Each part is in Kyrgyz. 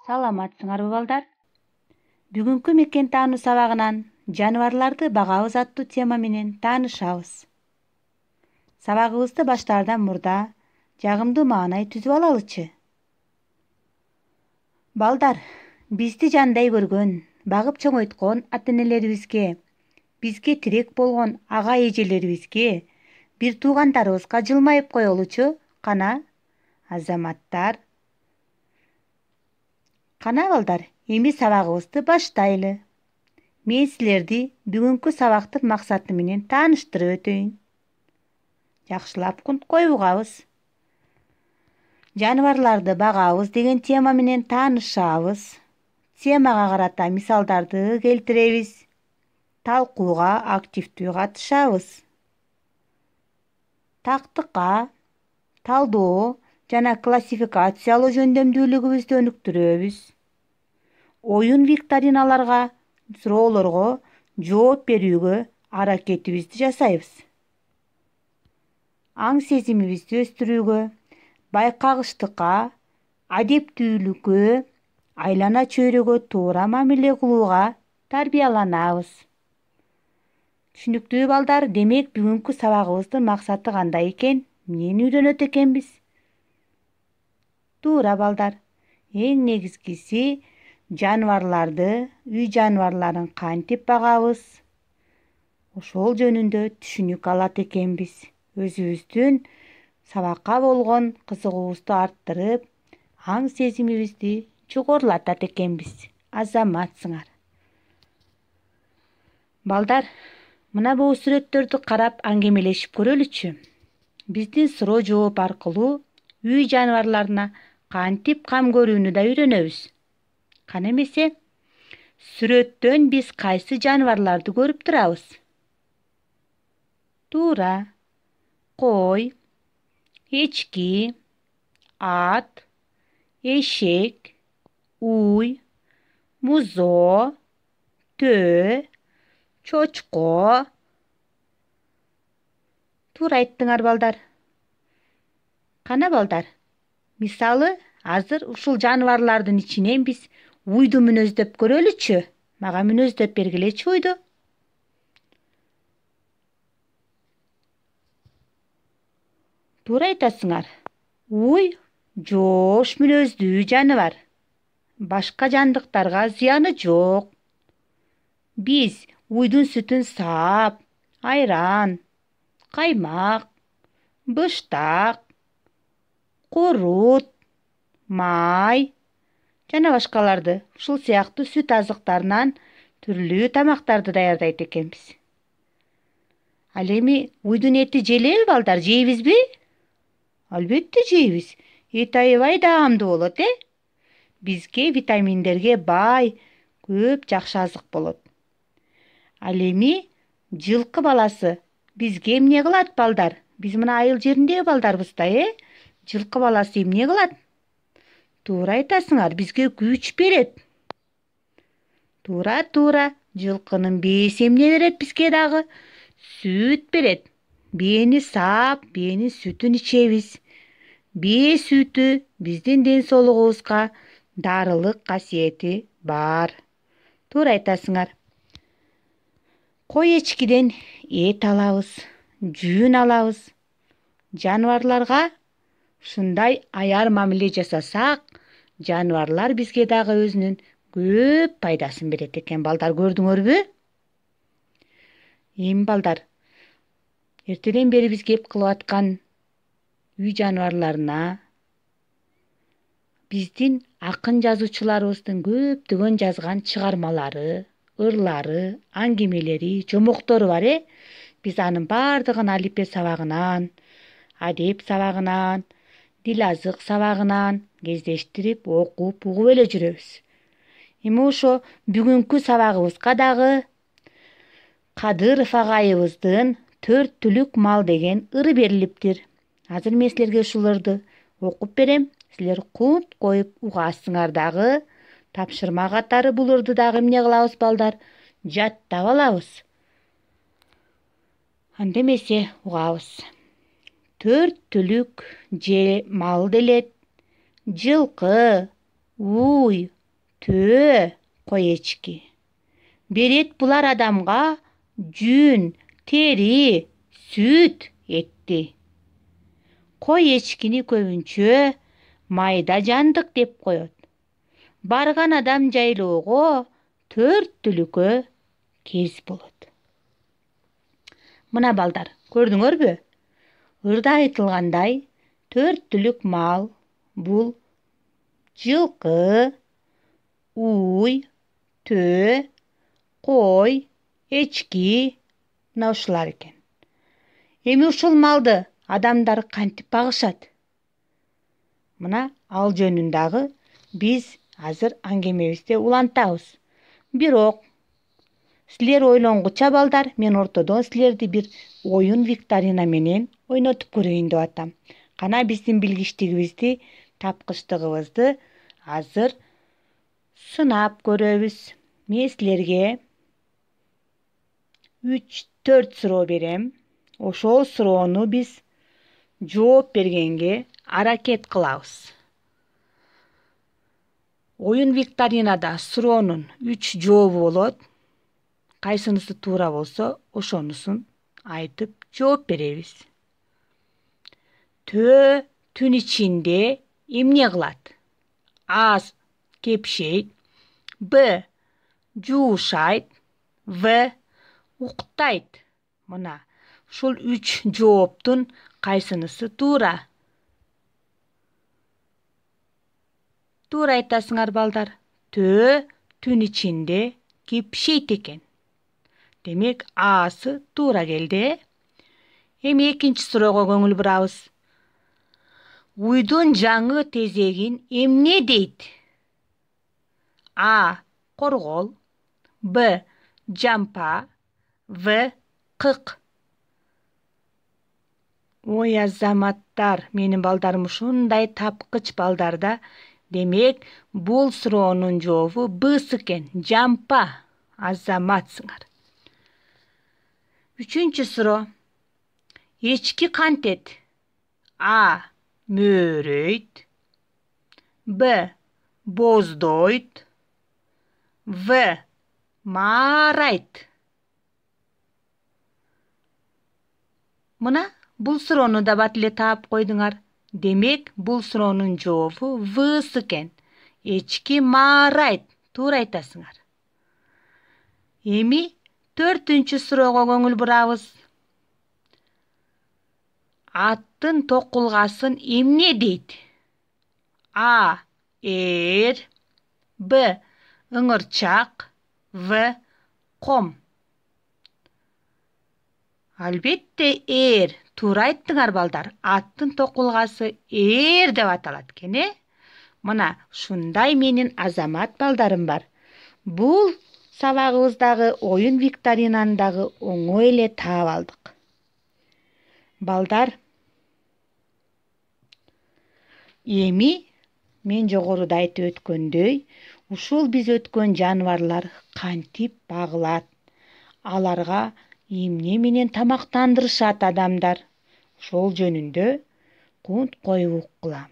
Саламатсыңарбы балдар? Бүгүнкү мекен таануу сабагынан жаныбарларды багабыз аттуу тема менен таанышабыз. Сабагыбызды баштаардан мурда жагымдуу маанай түзүп алалычы. Балдар, бизди жандай көргөн, багып чоңойткон ата-энелерибизге, бизге тирек болгон ага эжелерибизге, бир туугандарыбызга жылмайып коелучу. Кана, азаматтар. Кана балдар, эми сабагыбызды баштайлы. Мен силерди бүгүнкү сабактын максаты менен тааныштырып өтөйүн. Жакшылап кунт-коюп угабыз. Жаныбарларды багабыз деген тема менен таанышабыз. Темага карата мисалдарды келтиребиз. Талкууга активдүү катышабыз. Тактыкка, талдоо жана классификациялоо жөндөмдүүлүгүбүздү өнүктүрөбүз. Оюн викториналарга, суроолорго жооп берүүгө аракетибизди жасайбыз. Аң сезимибизди өстүрүүгө, байкагычтыкка, адептүүлүккө, айлана чөйрөгө туура мамиле кылууга тарбияланабыз. Түшүнүктүүбү балдар? Демек бүгүнкү сабагыбыздын максаты кандай экен? Эмнени үйрөнөт экенбиз? Туура балдар. Эң негизгиси жаныбарларды, үй жаныбарларын кантип багабыз? Ошол жөнүндө түшүнүк алат экенбиз. Өзүбүздүн сабакка болгон кызыгуубузду арттырып, аң сезимибизди жогорулатат экенбиз. Азаматсыңар. Балдар, мына бул сүрөттөрдү карап аңгемелешип көрөлүчү. Биздин суроо жооп аркылуу үй жаныбарларына кантип кам көрүүнү да үйрөнөбүз. Кана эмесе, сүрөттөн биз кайсы жаныбарларды көрүп турабыз? Туура. Кой, эчки, ат, эшек, уй, музоо, төө, чочко. Туура айттыңар балдар. Кана балдар, мисалы, азыр ушул жаныбарлардын ичинен биз уйду мүнөздөп көрөлүчү. Мага мүнөздөп бергилечи уйду. Туура айтасыңар. Уй жоош мүнөздүү жаныбар. Башка жандыктарга зыяны жок. Биз уйдун сүтүн саап, айран, каймак, быштак, курут, май жана башкаларды, ушул сыяктуу сүт азыктарынан түрлүү тамактарды даярдайт экенбиз. Ал эми уйдун эти желеби балдар, жейбизби? Албетте жейбиз. Эт аябай даамдуу болот, Бизге витаминдерге бай, көп жакшы азык болот. Ал эми жылкы баласы бизге эмне кылат балдар? Биз мына айыл жериндеги балдарбыз да, Жылкы баласы эмне кылат? Туура айтасыңар, бизге күч берет. Туура. Жылкынын бээси эмне берет бизге дагы? Сүт берет. Бээни саап, бээнин сүтүн ичебиз. Бээ сүтү биздин ден соолугубузга дарылык касиети бар. Туура айтасыңар. Кой эчкиден эт алабыз, жүн алабыз. Жаныбарларга ушундай аяр мамиле жасасак, жаныбарлар бизге дагы өзүнүн көп пайдасын берет экен. Балдар, көрдүңөрбү? Эми балдар, эртеден бери биз кеп кылып аткан үй жаныбарларына биздин акын жазуучуларыбыздын көптөгөн жазган чыгармалары, ырлары, аңгемелери, жомоктору бар, Биз анын бардыгын алипе сабагынан, адеп сабагынан, дил азык сабагынан кездештирип, окуп, угуп эле жүрөбүз. Эми ошо бүгүнкү сабагыбызга дагы Кадыров агайыбыздын 4 түлүк мал деген ыры берилиптир. Азыр мен силерге ушул ырды окуп берем. Силер кунт коюп угасыңар дагы. Тапшырма катары бул ырды дагы эмне кылабыз балдар? Жаттап алабыз. Анда эмесе угабыз. 4 түлүк же мал делет. Жылкы, уй, төө, кой эчки. Берет булар адамга жүн, тери, сүт, этти. Кой эчкини көбүнчө майда жандык деп коет. Барган адам жайлоого 4 түлүккө кез болот. Мына балдар, көрдүңөрбү? Ырда айтылгандай 4 түлүк мал бул жылкы, уй, төө, кой, эчки, мына ушулар экен. Эми ушул малды адамдар кантип багышат? Мына ал жөнүндагы биз азыр аңгемебизди улантабыз. Бирок силер ойлонгуча балдар, мен ортодон силерди бир оюн викторина менен ойнотуп көрөйүн деп атам. Кана биздин билгичтигибизди, тапкычтыгыбызды азыр сынап көрөбүз. Мен силерге 3-4 суроо берем. Ошол суроону биз жооп бергенге аракет кылабыз. Оюн викторинада суроонун 3 жообу болот. Кайсынысы туура болсо, ошонусун айтып жооп беребиз. Төө түн ичинде эмне кылат? А. Кепшейт. Б. Жуушайт. В. Уктайт. Мына ушул 3 жооптун кайсынысы туура? Туура айтасыңар балдар. Төө түн ичинде кепшейт экен. Демек, Асы туура келди. Эми экинчи суроого көңүл бурабыз. Уйдун жаңы тезегин эмне дейт? А. Коргол. Б. Жампа. В. Кык. Ой, азаматтар, менин балдарым ушундай тапкыч балдар да. Демек, бул суроонун жообу Б экен. Жампа. Азаматсыңар. Үчүнчү суроо. Эчки кантет? А. Мөөрөйт. Б. Боздойт. В. Маарайт. Мына бул суроону да бат эле таап койдуңар. Демек, бул суроонун жообу В экен. Эчки маарайт. Туура айтасыңар. Эми 4-үнчү суроого көңүл бурабыз. Аттын токулгасын эмне дейт? А. Ээр. Б. Ыңырчак. В. Ком. Албетте ээр. Туура айттыңар балдар. Аттын токулгасы ээр деп аталат экен, э? Мына ушундай менин азамат балдарым бар. Бул сабагыбыздагы оюн викторинандагы оңой эле таап алдык. Балдар, эми мен жогоруда айтып өткөндөй, ушул биз өткөн жаныбарлар кантип багылат? Аларга эмне менен тамактандырышат адамдар? Ошол жөнүндө кунт коюп уккула.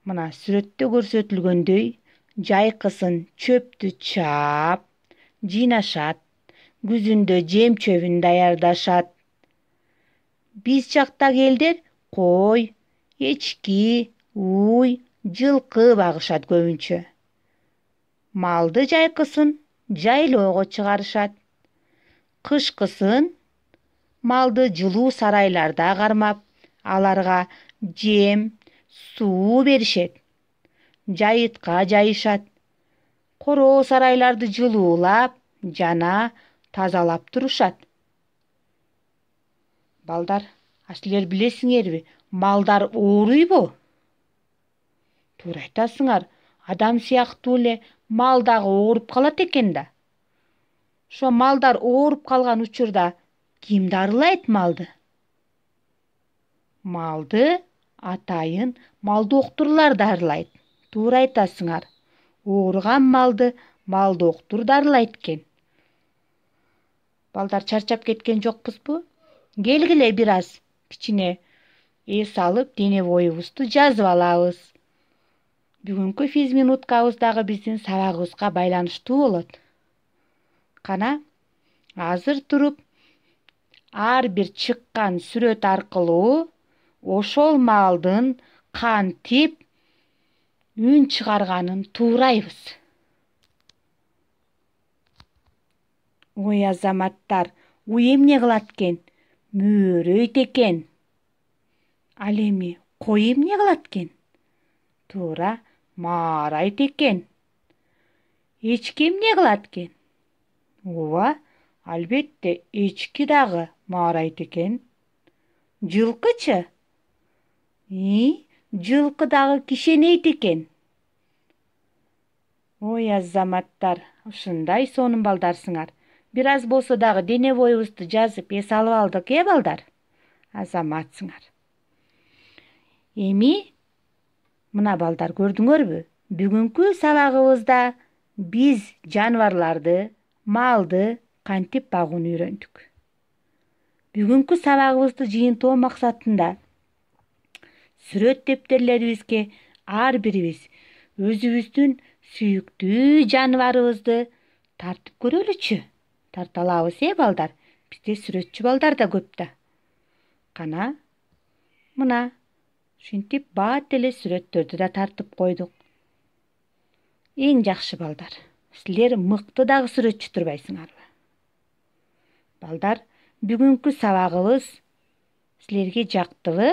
Мына сүрөттө көрсөтүлгөндөй, жайкысын чөптү чаап, жыйнашат, күзүндө жем чөбүн даярдашат. Биз жактагы элдер кой, эчки, уй, жылкы багышат көбүнчө. Малды жайкысын жайлоого чыгарышат. Кышкысын малды жылуу сарайларда кармап, аларга жем, суу беришет. Жайытка жайышат. Короо сарайларды жылуулап жана тазалап турушат. Балдар, силер билесиңерби, малдар ооруйбу? Туура айтасыңар, адам сыяктуу эле мал дагы ооруп калат экен да. Ошо малдар ооруп калган учурда ким дарылайт малды? Малды атайын мал доктурлар дарылайт. Туура айтасыңар. Ооруган малды мал доктур дарылайт экен. Балдар, чарчап кеткен жокпузбу? Келгиле бир аз кичине эс алып, дене боюбузду жазып алабыз. Бүгүнкү физминуткабыз дагы биздин сабагыбызга байланыштуу болот. Кана, азыр туруп ар бир чыккан сүрөт аркылуу ошол маалдын кантип үн чыгарганын туурайбыз. Ой азаматтар, уй эмне кылат экен? Мөөрөйт экен. Ал эми кой эмне кылат экен? Туура, маарайт экен. Эчки эмне кылат экен? Ооба, албетте, эчки дагы маарайт экен. Жылкычы? Жылкы дагы кишенейт экен. Ой азаматтар, ушундай сонун балдарсыңар. Бир аз болсо дагы дене боюбузду жазып эс алып алдык, балдар? Азаматсыңар. Эми мына балдар, көрдүңөрбү? Бүгүнкү сабагыбызда биз жаныбарларды, малды кантип багууну үйрөндүк. Бүгүнкү сабагыбызды жыйынтоо максатында сүрөт дептерлерибизге ар бирибиз өзүбүздүн сүйүктүү жаныбарыбызды тартып көрөлүчү. Тарта алабыз, балдар? Бизде сүрөтчү балдар да көп да. Кана, мына ушинтип бат эле сүрөттөрдү да тартып койдук. Эң жакшы балдар, силер мыкты дагы сүрөтчү турбайсыңарбы? Балдар, бүгүнкү сабагыбыз силерге жактыбы?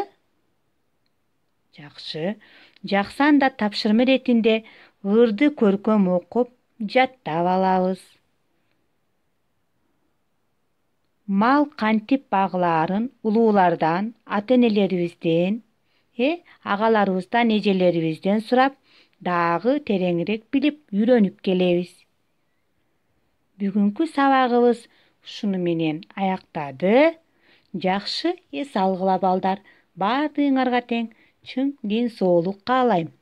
Жакшы. Жакса, анда тапшырма иретинде ырды көркөм окуп, жаттап алабыз. Мал кантип багылаарын улуулардан, ата-энелерибизден, агаларыбыздан, эжелерибизден сурап, дагы тереңирээк билип, үйрөнүп келебиз. Бүгүнкү сабагыбыз ушуну менен аяктады. Жакшы эс алгыла балдар. Баардыгыңарга тең чың ден соолук каалайм.